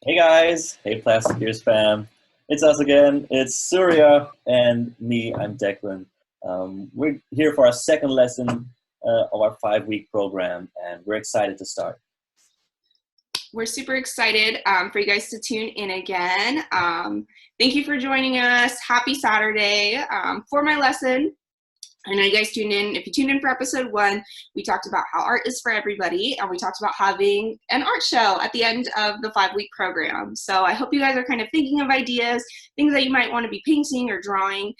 Hey guys, hey Plastikeers fam. It's us again. It's Surya and me. I'm Declan. We're here for our second lesson of our 5-week program, and we're excited to start. We're super excited for you guys to tune in again. Thank you for joining us. Happy Saturday. For my lesson, I know you guys tuned in. If you tuned in for episode 1, we talked about how art is for everybody, and we talked about having an art show at the end of the 5-week program. So I hope you guys are kind of thinking of ideas, things that you might want to be painting or drawing,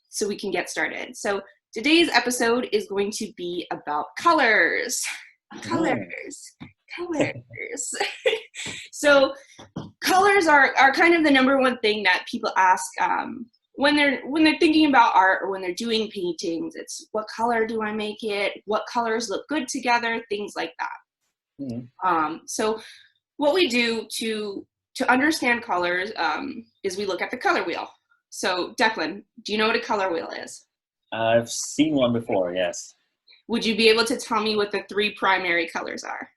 so we can get started. So today's episode is going to be about colors. Colors. So colors are kind of the number one thing that people ask when they're thinking about art or when they're doing paintings. It's what color do I make it? What colors look good together? Things like that. So what we do to understand colors is we look at the color wheel. So Declan, do you know what a color wheel is? I've seen one before, yes. Would you be able to tell me what the 3 primary colors are?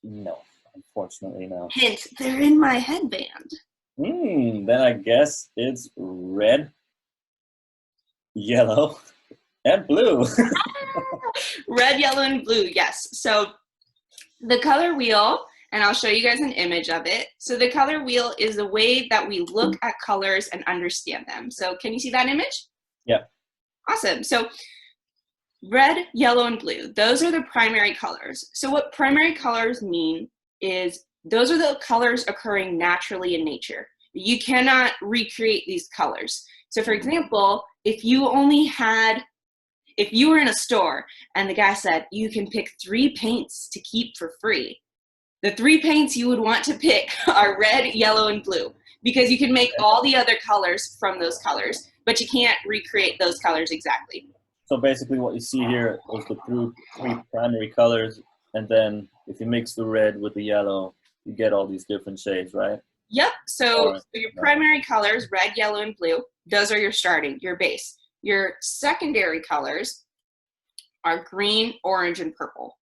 No, unfortunately no. Hint, they're in my headband. Then I guess it's red, yellow, and blue. Red, yellow, and blue, yes. So the color wheel, and I'll show you guys an image of it. So the color wheel is the way that we look at colors and understand them. So can you see that image? Yeah. Awesome. So red, yellow, and blue, those are the primary colors. So what primary colors mean is those are the colors occurring naturally in nature. You cannot recreate these colors. So for example, if you were in a store and the guy said, you can pick 3 paints to keep for free, the 3 paints you would want to pick are red, yellow, and blue, because you can make all the other colors from those colors, but you can't recreate those colors exactly. So basically what you see here is the 3 primary colors, and then if you mix the red with the yellow, you get all these different shades, right? Yep, so your primary colors, red, yellow, and blue, those are your base. Your secondary colors are green, orange, and purple.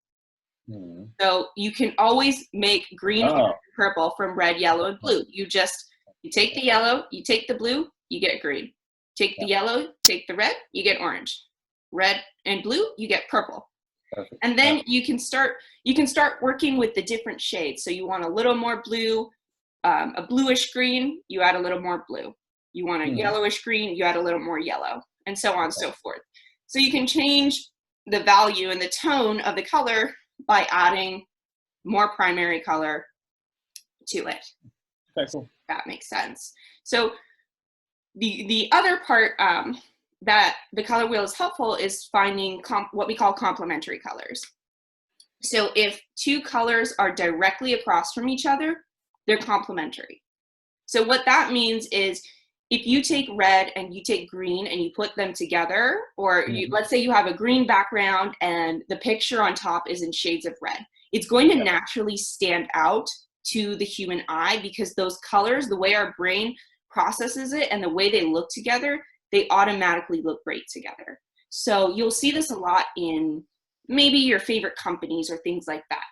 So you can always make green, orange, and purple from red, yellow, and blue. You take the yellow, you take the blue, you get green. Take the yellow, take the red, you get orange. Red and blue, you get purple. Perfect. And then you can start working with the different shades. So you want a little more blue, a bluish green, you add a little more blue. You want a yellowish green, you add a little more yellow, and so on and so forth. So you can change the value and the tone of the color by adding more primary color to it. Okay, cool. That makes sense. So the other part that the color wheel is helpful is finding what we call complementary colors. So if 2 colors are directly across from each other, they're complementary. So what that means is if you take red and you take green and you put them together, or let's say you have a green background and the picture on top is in shades of red, it's going to naturally stand out to the human eye because those colors, the way our brain processes it and the way they look together, they automatically look great together. So you'll see this a lot in maybe your favorite companies or things like that.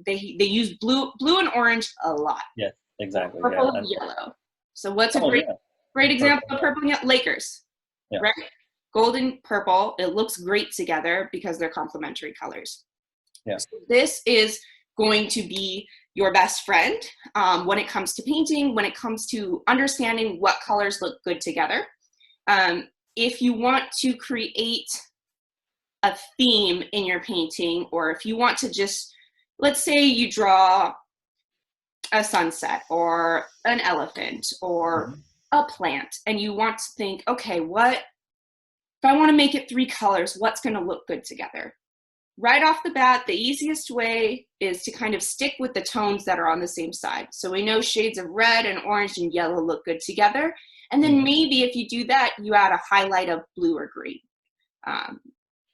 They use blue and orange a lot. Yes, exactly. Purple and yellow. So what's a great example of purple and yellow? Lakers, right? Gold and purple, it looks great together because they're complementary colors. Yeah. So this is going to be your best friend when it comes to painting, when it comes to understanding what colors look good together. If you want to create a theme in your painting, or if you want to just, let's say you draw a sunset or an elephant or a plant, and you want to think, okay, if I want to make it 3 colors, what's going to look good together? Right off the bat, the easiest way is to kind of stick with the tones that are on the same side. So we know shades of red and orange and yellow look good together. And then maybe if you do that, you add a highlight of blue or green.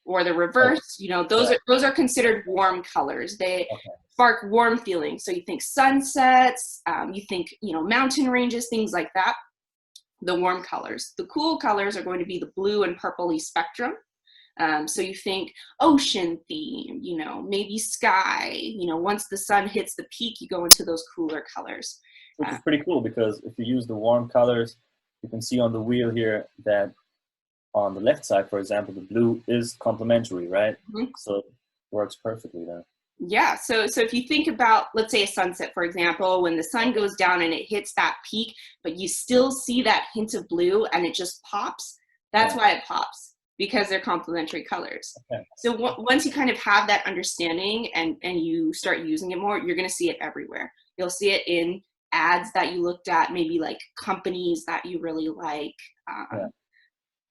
Or the reverse, those are considered warm colors. They spark warm feelings. So you think sunsets, you think, mountain ranges, things like that. The warm colors. The cool colors are going to be the blue and purpley spectrum. So you think ocean theme, you know, maybe sky, you know, once the sun hits the peak, you go into those cooler colors. Which is pretty cool because if you use the warm colors, you can see on the wheel here that on the left side, for example, the blue is complementary, right? Mhm. So it works perfectly there. Yeah, so if you think about, let's say a sunset, for example, when the sun goes down and it hits that peak, but you still see that hint of blue and it just pops, that's why it pops, because they're complementary colors. Okay. So once you kind of have that understanding and you start using it more, you're going to see it everywhere. You'll see it in ads that you looked at, maybe like companies that you really like.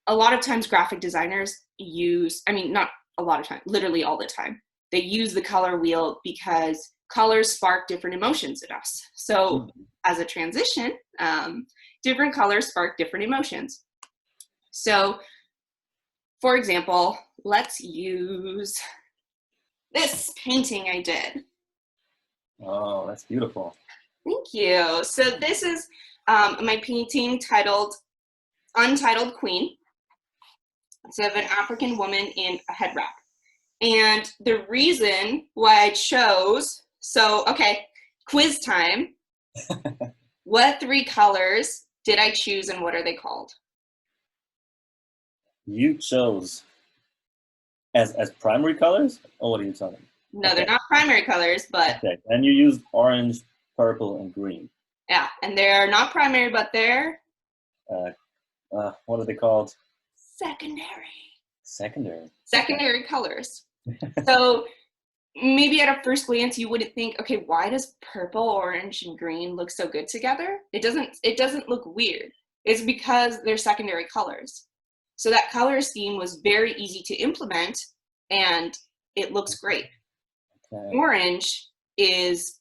A lot of times graphic designers use, I mean, not a lot of time, literally all the time, they use the color wheel because colors spark different emotions in us. So as a transition, different colors spark different emotions. So for example, let's use this painting I did. Oh, that's beautiful. Thank you. So this is my painting titled Untitled Queen. It's of an African woman in a head wrap. And the reason why I chose, so, okay, quiz time. What 3 colors did I choose and what are they called? You chose as primary colors? Or what are you talking? No, they're not primary colors, but. Okay, and you used orange, purple, and green. Yeah, and they're not primary, but they're. What are they called? Secondary. Secondary. Secondary colors. So maybe at a first glance you wouldn't think, okay, why does purple, orange, and green look so good together? It doesn't look weird. It's because they're secondary colors. So that color scheme was very easy to implement and it looks great. Okay. Orange is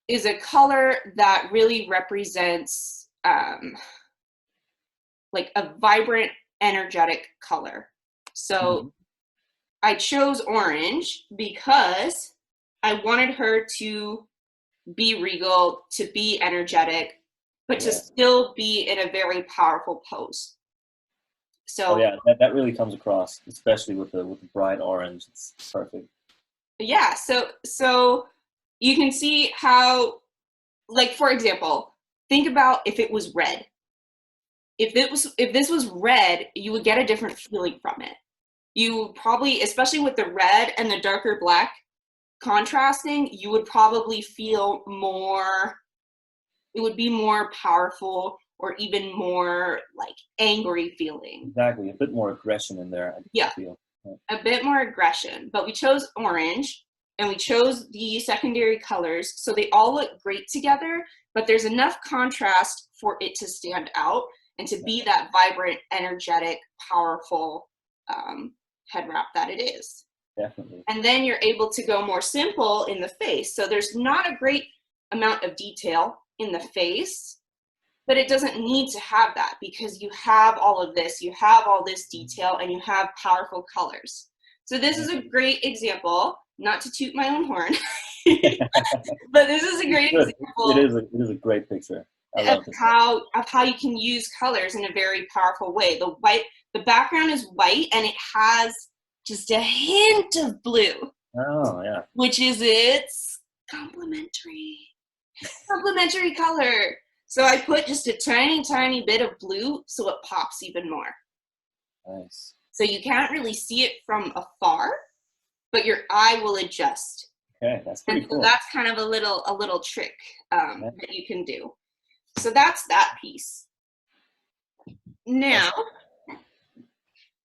a color that really represents like a vibrant, energetic color. So I chose orange because I wanted her to be regal, to be energetic, but to still be in a very powerful pose. So yeah, that really comes across, especially with the bright orange. It's perfect. Yeah, so you can see how, like, for example, think about if it was red. If this was red, you would get a different feeling from it. You would probably, especially with the red and the darker black contrasting, you would probably feel more, it would be more powerful or even more like angry feeling. Exactly, a bit more aggression in there. Yeah, a bit more aggression. But we chose orange and we chose the secondary colors, so they all look great together, but there's enough contrast for it to stand out and to be that vibrant, energetic, powerful head wrap that it is. Definitely. And then you're able to go more simple in the face. So there's not a great amount of detail in the face, but it doesn't need to have that because you have all of this, you have all this detail, and you have powerful colors. So this is a great example, not to toot my own horn, but this is a great example. It is a great picture. Of how you can use colors in a very powerful way. The background is white and it has just a hint of blue. Oh, yeah. Which is its complementary color. So I put just a tiny, tiny bit of blue so it pops even more. Nice. So you can't really see it from afar, but your eye will adjust. Okay, that's pretty cool. So that's kind of a little trick that you can do. So that's that piece. Now,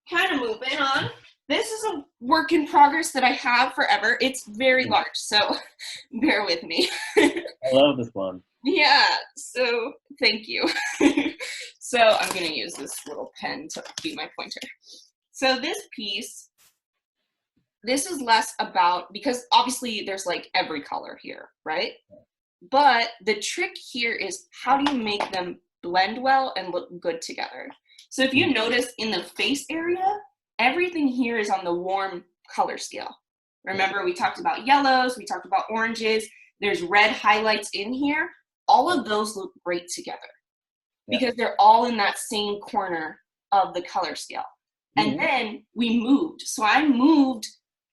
kind of moving on. This is a work in progress that I have forever. It's very large, so bear with me. I love this one. Yeah, so thank you. So I'm going to use this little pen to be my pointer. So this piece, this is less about, because obviously there's like every color here, right? But the trick here is how do you make them blend well and look good together? So if you notice in the face area, everything here is on the warm color scale. Remember, we talked about yellows, we talked about oranges, there's red highlights in here. All of those look great together because they're all in that same corner of the color scale. And then we moved. So I moved,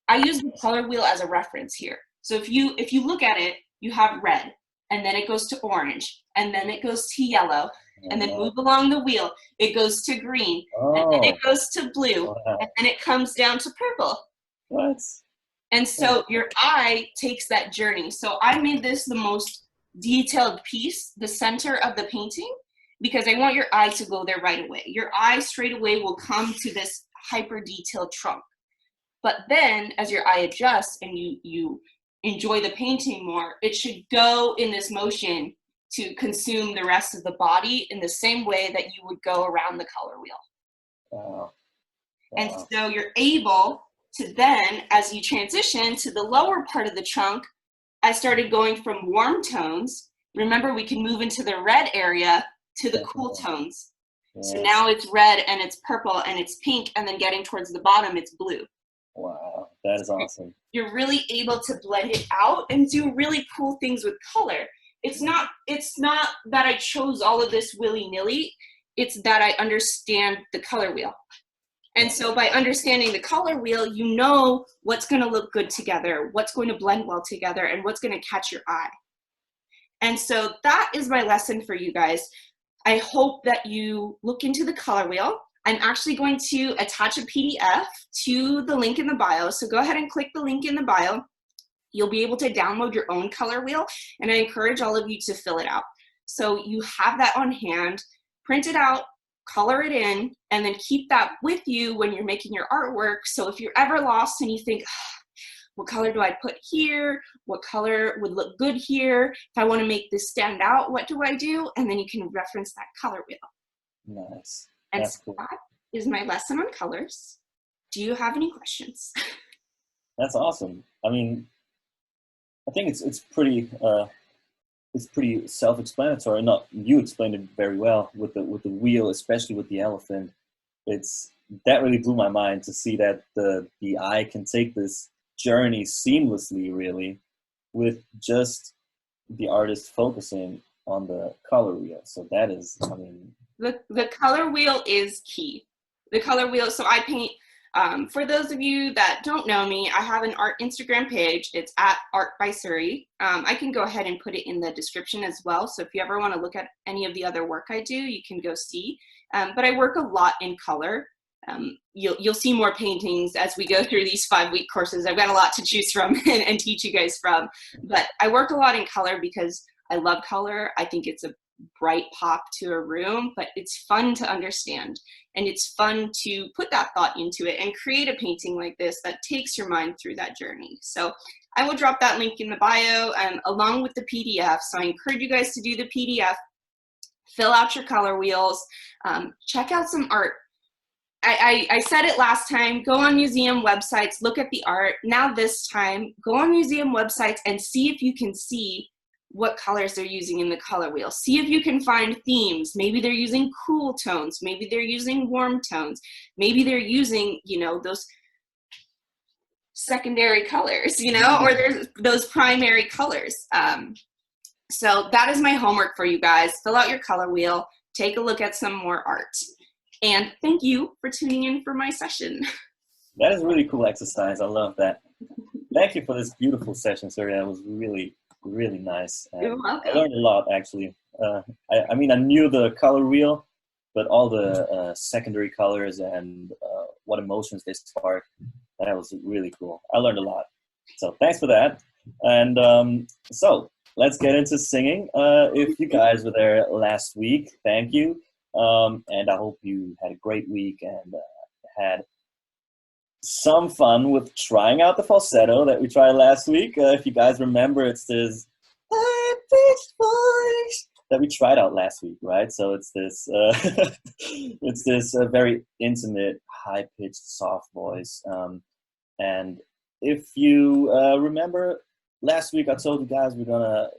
I use the color wheel as a reference here. So if you look at it, you have red, and then it goes to orange, and then it goes to yellow, and then move along the wheel, it goes to green, and then it goes to blue, and then it comes down to purple. What? And so your eye takes that journey. So I made this the most detailed piece, the center of the painting, because I want your eye to go there right away. Your eye straight away will come to this hyper detailed trunk. But then as your eye adjusts and you enjoy the painting more, it should go in this motion to consume the rest of the body in the same way that you would go around the color wheel. Wow. And so you're able to then, as you transition to the lower part of the trunk, I started going from warm tones. Remember, we can move into the red area to the cool tones. So now it's red and it's purple and it's pink, and then getting towards the bottom, it's blue. Wow, that is awesome. You're really able to blend it out and do really cool things with color. It's not that I chose all of this willy-nilly. It's that I understand the color wheel. And so by understanding the color wheel, you know what's going to look good together, what's going to blend well together, and what's going to catch your eye. And so that is my lesson for you guys. I hope that you look into the color wheel. I'm actually going to attach a PDF to the link in the bio. So go ahead and click the link in the bio. You'll be able to download your own color wheel, and I encourage all of you to fill it out. So you have that on hand, print it out, color it in, and then keep that with you when you're making your artwork. So if you're ever lost and you think, what color do I put here? What color would look good here? If I want to make this stand out, what do I do? And then you can reference that color wheel. Nice. And That's so cool. that is my lesson on colors. Do you have any questions? That's awesome. I mean, I think it's pretty self-explanatory. Not you explained it very well with the wheel, especially with the elephant. That really blew my mind to see that the eye can take this journey seamlessly, really, with just the artist focusing on the color wheel. So that is, I mean, the color wheel is key. The color wheel. So I paint. For those of you that don't know me, I have an art Instagram page. It's at Art by Surrey. I can go ahead and put it in the description as well. So if you ever want to look at any of the other work I do, you can go see. But I work a lot in color. You'll see more paintings as we go through these 5-week courses. I've got a lot to choose from and teach you guys from. But I work a lot in color because I love color. I think it's a bright pop to a room, but it's fun to understand. And it's fun to put that thought into it and create a painting like this that takes your mind through that journey. So I will drop that link in the bio along with the PDF. So I encourage you guys to do the PDF, fill out your color wheels, check out some art. I said it last time, go on museum websites, look at the art. Now this time, go on museum websites and see if you can see what colors they're using in the color wheel. See if you can find themes. Maybe they're using cool tones. Maybe they're using warm tones. Maybe they're using, those secondary colors, or there's those primary colors. So that is my homework for you guys. Fill out your color wheel. Take a look at some more art. And thank you for tuning in for my session. That is a really cool exercise. I love that. Thank you for this beautiful session, Surya. It was really nice. You're welcome. I learned a lot, actually. I mean, I knew the color wheel, but all the secondary colors and what emotions they spark, that was really cool. I learned a lot. So thanks for that. And so let's get into singing. If you guys were there last week, thank you. And I hope you had a great week and had some fun with trying out the falsetto that we tried last week. If you guys remember, it's this high-pitched voice that we tried out last week, right? So it's this, it's this very intimate, high-pitched, soft voice. And if you remember, last week I told you guys we're gonna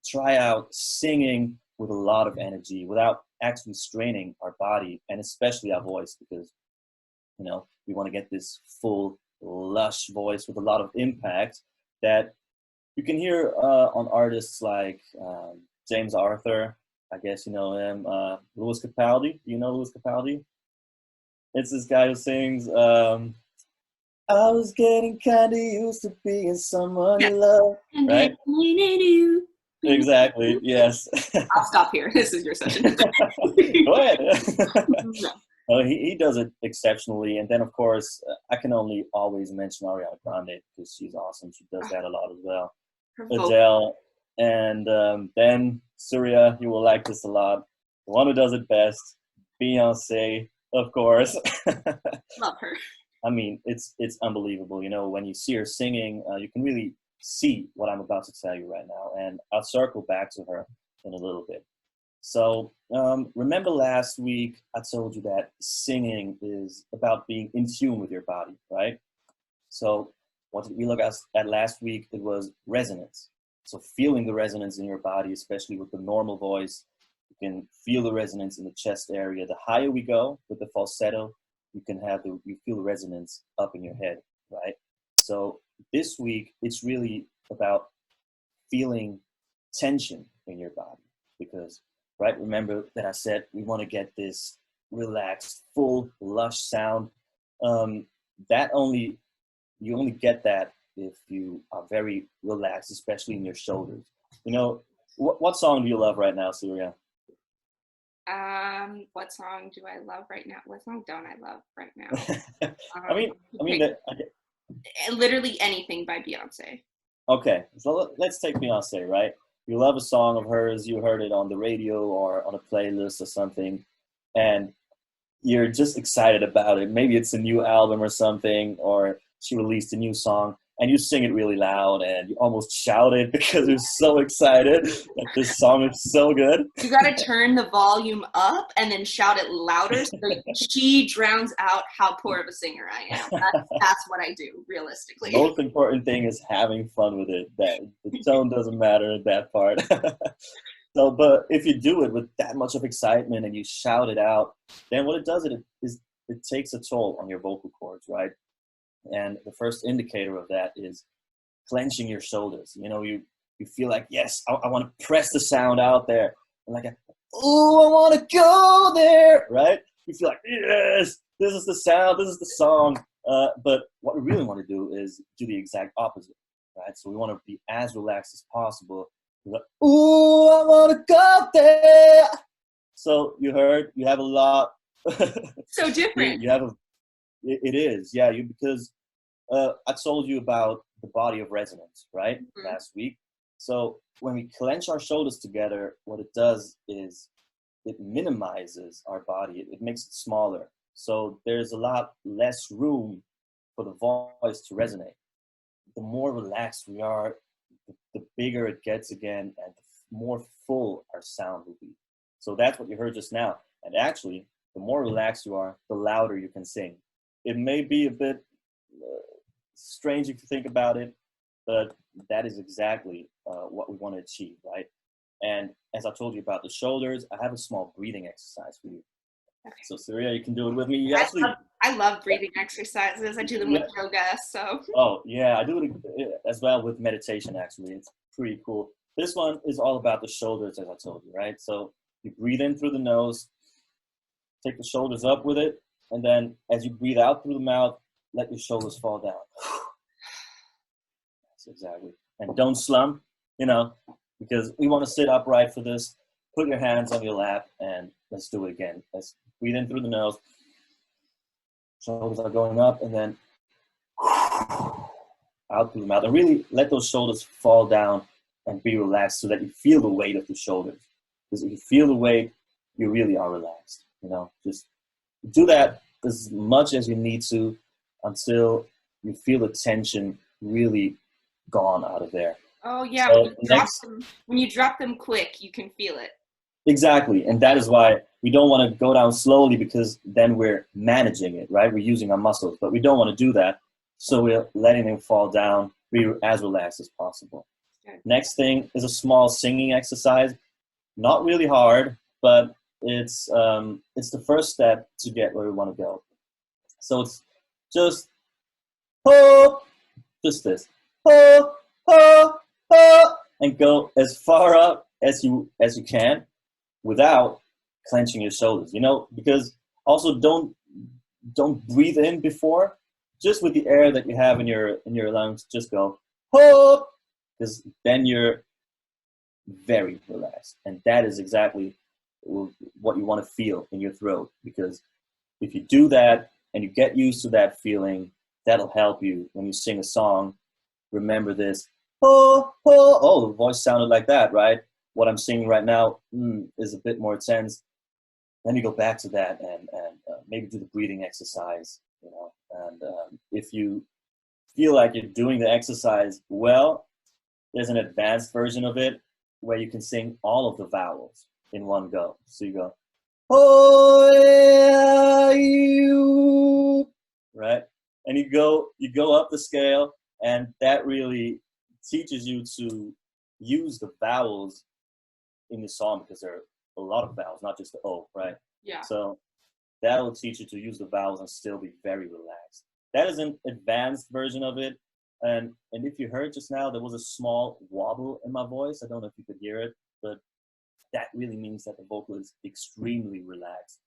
try out singing with a lot of energy without actually straining our body and especially our voice, because we want to get this full, lush voice with a lot of impact that you can hear on artists like James Arthur. I guess you know him. Louis Capaldi. Do you know Louis Capaldi? It's this guy who sings, I was getting kinda used to being someone Yeah. you love, And then right? Exactly, yes. I'll stop here. This is your session. Go ahead. No. Well, he does it exceptionally. And then, of course, I can only always mention Ariana Grande because she's awesome. She does that a lot as well. Her vocal. Adele, and then Surya, you will like this a lot. The one who does it best, Beyoncé, of course. Love her. I mean, it's unbelievable. You know, when you see her singing, you can really see what I'm about to tell you right now. And I'll circle back to her in a little bit. So remember last week I told you that singing is about being in tune with your body, right? So what did we look at last week? It was resonance. So feeling the resonance in your body, especially with the normal voice, you can feel the resonance in the chest area. The higher we go with the falsetto, you feel the resonance up in your head, right? So this week it's really about feeling tension in your body because, right, remember that I said we want to get this relaxed, full, lush sound. That only You only get that if you are very relaxed, especially in your shoulders. You know, what song do you love right now, Surya? What song do I love right now? What song don't I love right now? I mean, Literally anything by Beyonce. okay, so let's take Beyonce, right? You love a song of hers, you heard it on the radio or on a playlist or something, and you're just excited about it. Maybe it's a new album or something, or she released a new song, and you sing it really loud and you almost shout it because you're so excited that this song is so good. You gotta turn the volume up and then shout it louder so she drowns out how poor of a singer I am. That's what I do, realistically. Most important thing is having fun with it. That the tone doesn't matter in that part. So, but if you do it with that much of excitement and you shout it out, then what it does is it takes a toll on your vocal cords, right? And the first indicator of that is clenching your shoulders. You know, you feel like, yes, I want to press the sound out there, and like, oh, I want to go there, right? You feel like, yes, this is the sound, this is the song. But what we really want to do is do the exact opposite, right? So we want to be as relaxed as possible. Like, ooh, I want to go there. So you have a lot. So different. You have a. It is, yeah. Because I told you about the body of resonance, right, last week. So when we clench our shoulders together, what it does is it minimizes our body. It makes it smaller. So there's a lot less room for the voice to resonate. The more relaxed we are, the bigger it gets again, and the more full our sound will be. So that's what you heard just now. And actually, the more relaxed you are, the louder you can sing. It may be a bit strange if you think about it, but that is exactly what we want to achieve, right? And as I told you about the shoulders, I have a small breathing exercise for you. Okay. So Surya, you can do it with me. I love breathing exercises. I do them with yoga, so. Oh yeah, I do it as well with meditation. Actually, it's pretty cool. This one is all about the shoulders, as I told you, right? So you breathe in through the nose, take the shoulders up with it, and then as you breathe out through the mouth, let your shoulders fall down. That's exactly. And don't slump, because we want to sit upright for this. Put your hands on your lap and let's do it again. Let's breathe in through the nose. Shoulders are going up and then out through the mouth. And really let those shoulders fall down and be relaxed so that you feel the weight of the shoulders. Because if you feel the weight, you really are relaxed. Just do that as much as you need to until you feel the tension really gone out of there. Oh yeah, So when you drop them quick, you can feel it. Exactly, and that is why we don't want to go down slowly, because then we're managing it, right? We're using our muscles, but we don't want to do that. So we're letting them fall down, be as relaxed as possible. Okay. Next thing is a small singing exercise. Not really hard, but it's the first step to get where we want to go. So it's just ho, just this ho, ho, ho, and go as far up as you can without clenching your shoulders. Because also don't don't breathe in before. Just with the air that you have in your lungs, just go, oh, because then you're very relaxed. And that is exactly what you want to feel in your throat. Because if you do that and you get used to that feeling, that'll help you when you sing a song. Remember this, oh, the voice sounded like that, right? What I'm singing right now is a bit more tense. Then you go back to that and maybe do the breathing exercise, you know. And if you feel like you're doing the exercise well, there's an advanced version of it where you can sing all of the vowels in one go. So you go, oh yeah, you, right? And you go up the scale, and that really teaches you to use the vowels in the song, because there are a lot of vowels, not just the O, right? Yeah. So that'll teach you to use the vowels and still be very relaxed. That is an advanced version of it. And if you heard just now, there was a small wobble in my voice. I don't know if you could hear it, but that really means that the vocal is extremely relaxed.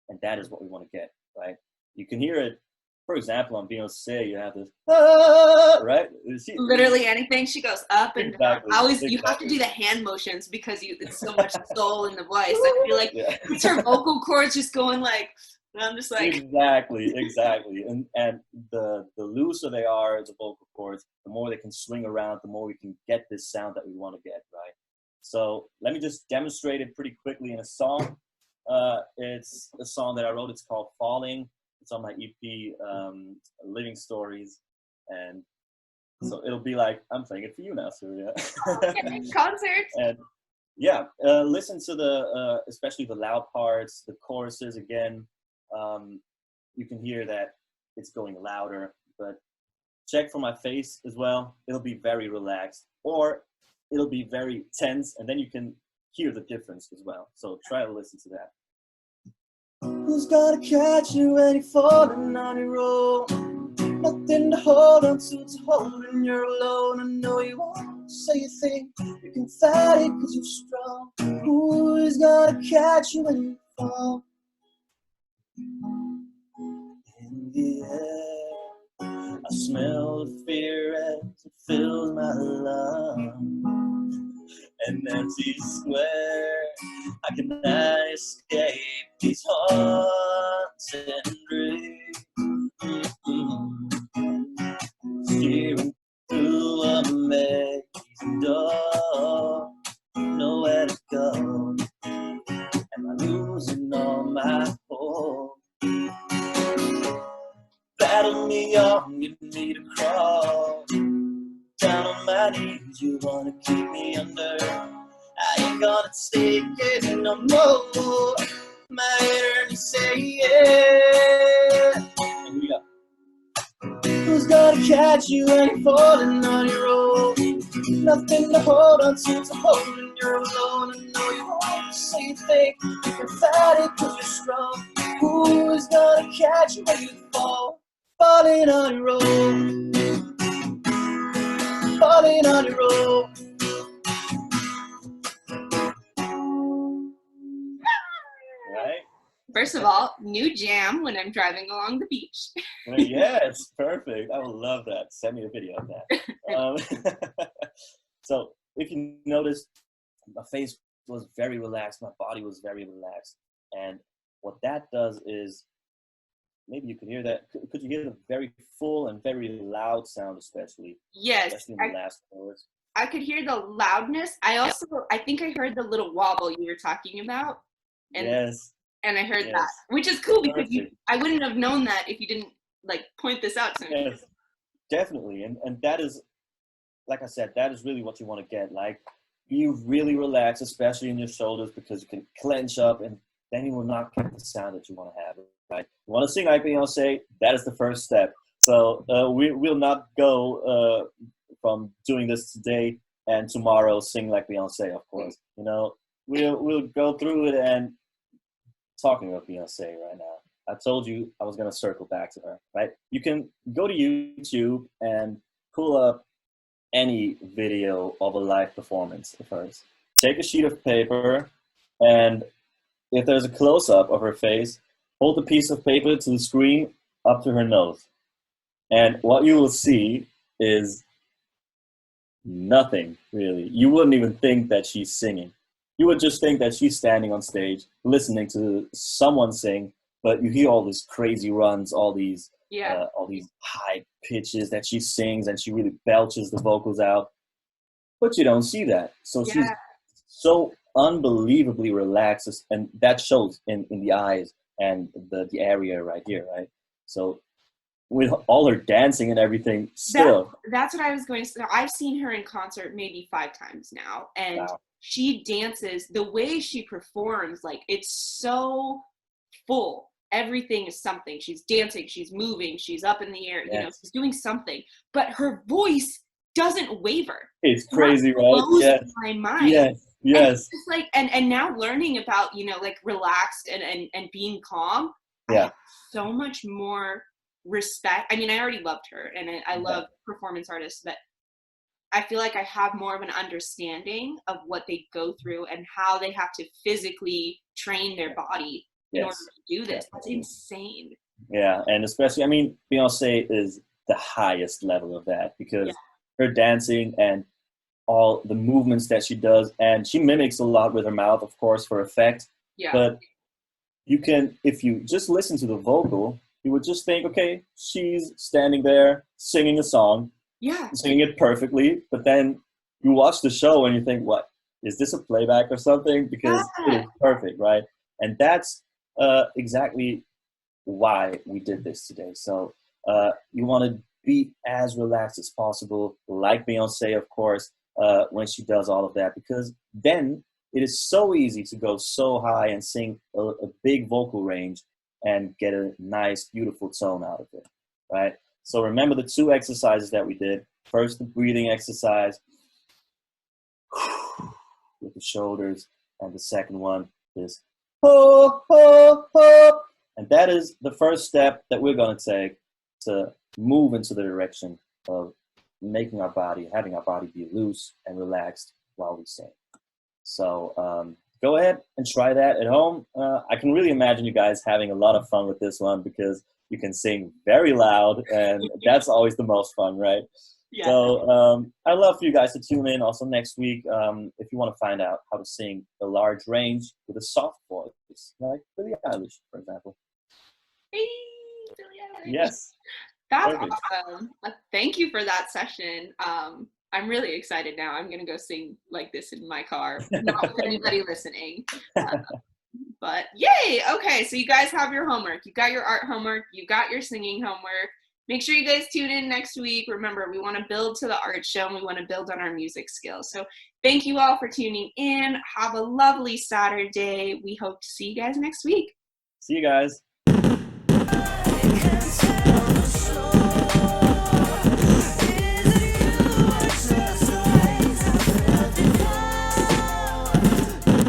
And that is what we want to get, right? You can hear it, for example, on Beyoncé, you have this, right? Literally anything. She goes up and down. Exactly. You have to do the hand motions because it's so much soul in the voice. I feel like it's her vocal cords just going like, and I'm just like. Exactly. And the looser they are, the vocal cords, the more they can swing around, the more we can get this sound that we want to get, right? So let me just demonstrate it pretty quickly in a song. It's a song that I wrote. It's called Falling. It's on my EP, Living Stories. And so it'll be like, I'm playing it for you now, Surya. Okay, concert. And yeah, listen to the, especially the loud parts, the choruses again. You can hear that it's going louder, but check for my face as well. It'll be very relaxed, or it'll be very tense, and then you can hear the difference as well. So try to listen to that. Who's gonna catch you when you're falling on your own? Nothing to hold on to hold when you're alone. I know you won't say a thing. You can fight it cause you're strong. Who's gonna catch you when you fall? In the air, I smell the fear as it fills my lungs. An empty square, I cannot escape these haunting dreams. Steering through a maze door, nowhere to go. Am I losing all my hope? Battle me on, you need to crawl down on my knees. You wanna keep me under? I ain't gonna take it no more. My head and say yeah. Here we go. Who's gonna catch you when you're falling on your own? Nothing to hold on to hold when you're alone. I know you won't say a thing. You can fight it cause you're strong. Who's gonna catch you when you fall? Falling on your own. Falling on your own. Right? First of all, new jam when I'm driving along the beach. Yeah, it's perfect. I would love that. Send me a video of that. So if you notice, my face was very relaxed. My body was very relaxed. And what that does is, maybe you could hear that. Could you hear the very full and very loud sound, especially? Yes. Especially in the last chorus. I could hear the loudness. I think I heard the little wobble you were talking about. And, yes. And I heard that, which is cool because Perfect. I wouldn't have known that if you didn't like point this out to me. Yes, definitely. And that is, like I said, that is really what you want to get. Like, be really relaxed, especially in your shoulders, because you can clench up and then you will not get the sound that you want to have, right? You want to sing like Beyoncé, that is the first step. So we will not go from doing this today and tomorrow sing like Beyoncé, of course. You know, we'll go through it. And talking about Beyoncé right now, I told you I was going to circle back to her, right? You can go to YouTube and pull up any video of a live performance of hers. Take a sheet of paper, and if there's a close-up of her face, hold the piece of paper to the screen up to her nose. And what you will see is nothing, really. You wouldn't even think that she's singing. You would just think that she's standing on stage listening to someone sing, but you hear all these crazy runs, all these high pitches that she sings, and she really belches the vocals out. But you don't see that. So she's so unbelievably relaxed, and that shows in the eyes and the area right here, right? So with all her dancing and everything, still. That's what I was going to say. I've seen her in concert maybe 5 times now, and Wow. She dances, the way she performs, like, it's so full. Everything is something. She's dancing, she's moving, she's up in the air, you know, she's doing something, but her voice doesn't waver. It's crazy, right? Blows my mind. Yes. And it's like, and now learning about, you know, like, relaxed and being calm, I have so much more respect. I mean, I already loved her, and I love performance artists, but I feel like I have more of an understanding of what they go through and how they have to physically train their body in order to do this. That's insane. Yeah, and especially, I mean, Beyoncé is the highest level of that, because her dancing and all the movements that she does, and she mimics a lot with her mouth, of course, for effect. Yeah. But you can, if you just listen to the vocal, you would just think, okay, she's standing there singing a song, singing it perfectly, but then you watch the show and you think, what, is this a playback or something? Because it is perfect, right? And that's exactly why we did this today. So you want to be as relaxed as possible, like Beyoncé, of course, when she does all of that, because then it is so easy to go so high and sing a big vocal range and get a nice, beautiful tone out of it, right? So remember the 2 exercises that we did. First, the breathing exercise with the shoulders, and the second one is ho, ho, ho. And that is the first step that we're going to take to move into the direction of making our body, having our body be loose and relaxed while we sing. So go ahead and try that at home. I can really imagine you guys having a lot of fun with this one, because you can sing very loud, and that's always the most fun, right? Yeah. So I'd love for you guys to tune in also next week if you want to find out how to sing a large range with a soft voice, like Billie Eilish, for example. Hey, Billie Eilish. Yes. That's awesome. Thank you for that session. I'm really excited now. I'm going to go sing like this in my car, not with anybody listening. But yay! Okay, so you guys have your homework. You got your art homework. You got your singing homework. Make sure you guys tune in next week. Remember, we want to build to the art show, and we want to build on our music skills. So thank you all for tuning in. Have a lovely Saturday. We hope to see you guys next week. See you guys.